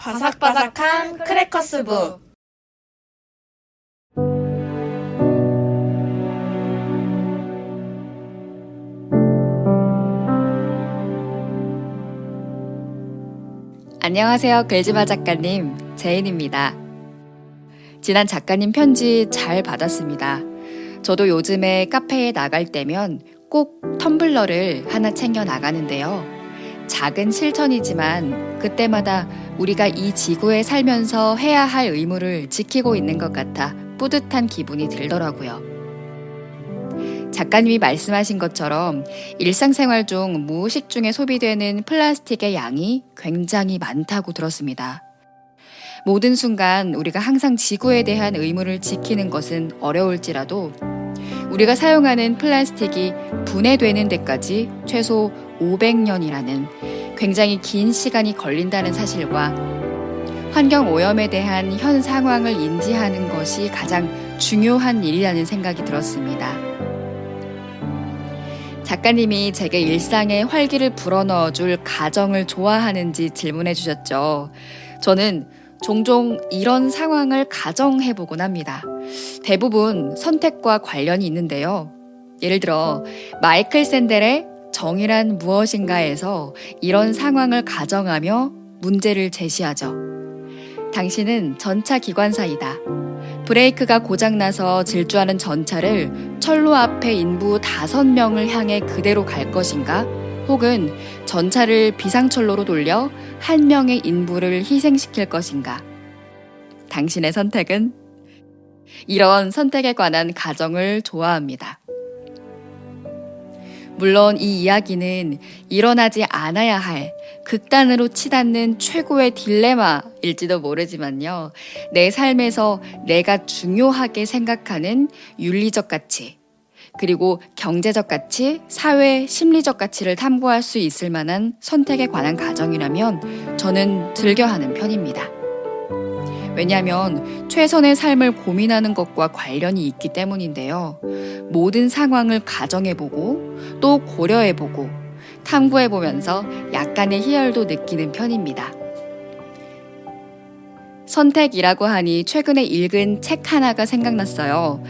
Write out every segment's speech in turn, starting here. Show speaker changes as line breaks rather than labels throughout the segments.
바삭바삭한 크래커스북.
안녕하세요. 글지마 작가님, 제인입니다. 지난 작가님 편지 잘 받았습니다. 저도 요즘에 카페에 나갈 때면 꼭 텀블러를 하나 챙겨 나가는데요. 작은 실천이지만 그때마다 우리가 이 지구에 살면서 해야 할 의무를 지키고 있는 것 같아 뿌듯한 기분이 들더라고요. 작가님이 말씀하신 것처럼 일상생활 중 무의식 중에 소비되는 플라스틱의 양이 굉장히 많다고 들었습니다. 모든 순간 우리가 항상 지구에 대한 의무를 지키는 것은 어려울지라도 우리가 사용하는 플라스틱이 분해되는 데까지 최소 500년이라는 굉장히 긴 시간이 걸린다는 사실과 환경오염에 대한 현 상황을 인지하는 것이 가장 중요한 일이라는 생각이 들었습니다. 작가님이 제게 일상에 활기를 불어넣어줄 가정을 좋아하는지 질문해 주셨죠. 저는 종종 이런 상황을 가정해보곤 합니다. 대부분 선택과 관련이 있는데요. 예를 들어 마이클 샌델의 정의란 무엇인가에서 이런 상황을 가정하며 문제를 제시하죠. 당신은 전차 기관사이다. 브레이크가 고장나서 질주하는 전차를 철로 앞에 인부 5명을 향해 그대로 갈 것인가? 혹은 전차를 비상철로로 돌려 1명의 인부를 희생시킬 것인가? 당신의 선택은? 이런 선택에 관한 가정을 좋아합니다. 물론 이 이야기는 일어나지 않아야 할 극단으로 치닫는 최고의 딜레마일지도 모르지만요. 내 삶에서 내가 중요하게 생각하는 윤리적 가치, 그리고 경제적 가치, 사회, 심리적 가치를 탐구할 수 있을 만한 선택에 관한 가정이라면 저는 즐겨하는 편입니다. 왜냐하면 최선의 삶을 고민하는 것과 관련이 있기 때문인데요. 모든 상황을 가정해보고 또 고려해보고 탐구해보면서 약간의 희열도 느끼는 편입니다. 선택이라고 하니 최근에 읽은 책 하나가 생각났어요.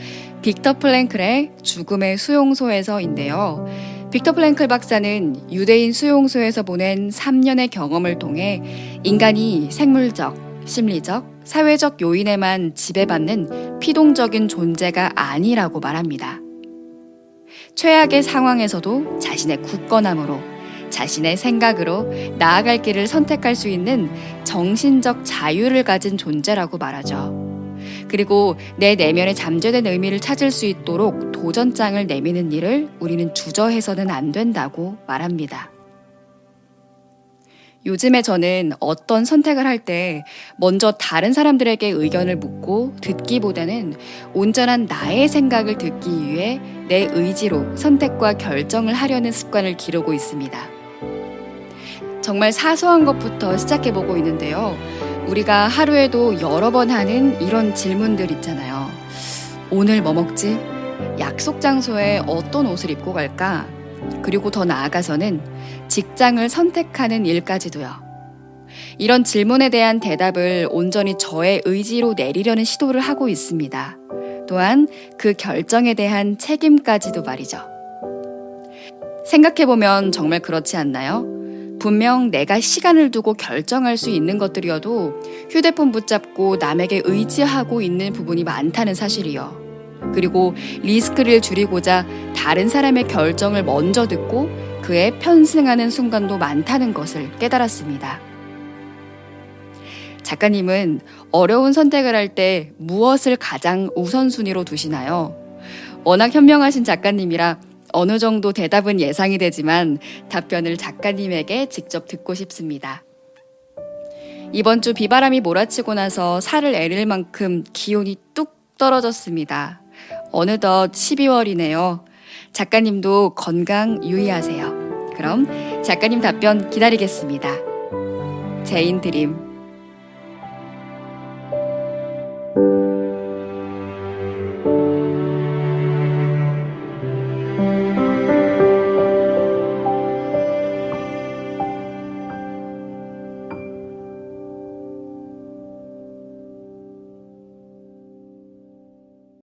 빅터 프랭클의 죽음의 수용소에서인데요. 빅터 프랭클 박사는 유대인 수용소에서 보낸 3년의 경험을 통해 인간이 생물적, 심리적, 사회적 요인에만 지배받는 피동적인 존재가 아니라고 말합니다. 최악의 상황에서도 자신의 굳건함으로, 자신의 생각으로 나아갈 길을 선택할 수 있는 정신적 자유를 가진 존재라고 말하죠. 그리고 내 내면에 잠재된 의미를 찾을 수 있도록 도전장을 내미는 일을 우리는 주저해서는 안 된다고 말합니다. 요즘에 저는 어떤 선택을 할 때 먼저 다른 사람들에게 의견을 묻고 듣기보다는 온전한 나의 생각을 듣기 위해 내 의지로 선택과 결정을 하려는 습관을 기르고 있습니다. 정말 사소한 것부터 시작해보고 있는데요. 우리가 하루에도 여러 번 하는 이런 질문들 있잖아요. 오늘 뭐 먹지? 약속 장소에 어떤 옷을 입고 갈까? 그리고 더 나아가서는 직장을 선택하는 일까지도요. 이런 질문에 대한 대답을 온전히 저의 의지로 내리려는 시도를 하고 있습니다. 또한 그 결정에 대한 책임까지도 말이죠. 생각해보면 정말 그렇지 않나요? 분명 내가 시간을 두고 결정할 수 있는 것들이어도 휴대폰 붙잡고 남에게 의지하고 있는 부분이 많다는 사실이요. 그리고 리스크를 줄이고자 다른 사람의 결정을 먼저 듣고 그에 편승하는 순간도 많다는 것을 깨달았습니다. 작가님은 어려운 선택을 할 때 무엇을 가장 우선순위로 두시나요? 워낙 현명하신 작가님이라 어느 정도 대답은 예상이 되지만 답변을 작가님에게 직접 듣고 싶습니다. 이번 주 비바람이 몰아치고 나서 살을 에릴 만큼 기온이 뚝 떨어졌습니다. 어느덧 12월이네요. 작가님도 건강 유의하세요. 그럼 작가님 답변 기다리겠습니다. 제인 드림.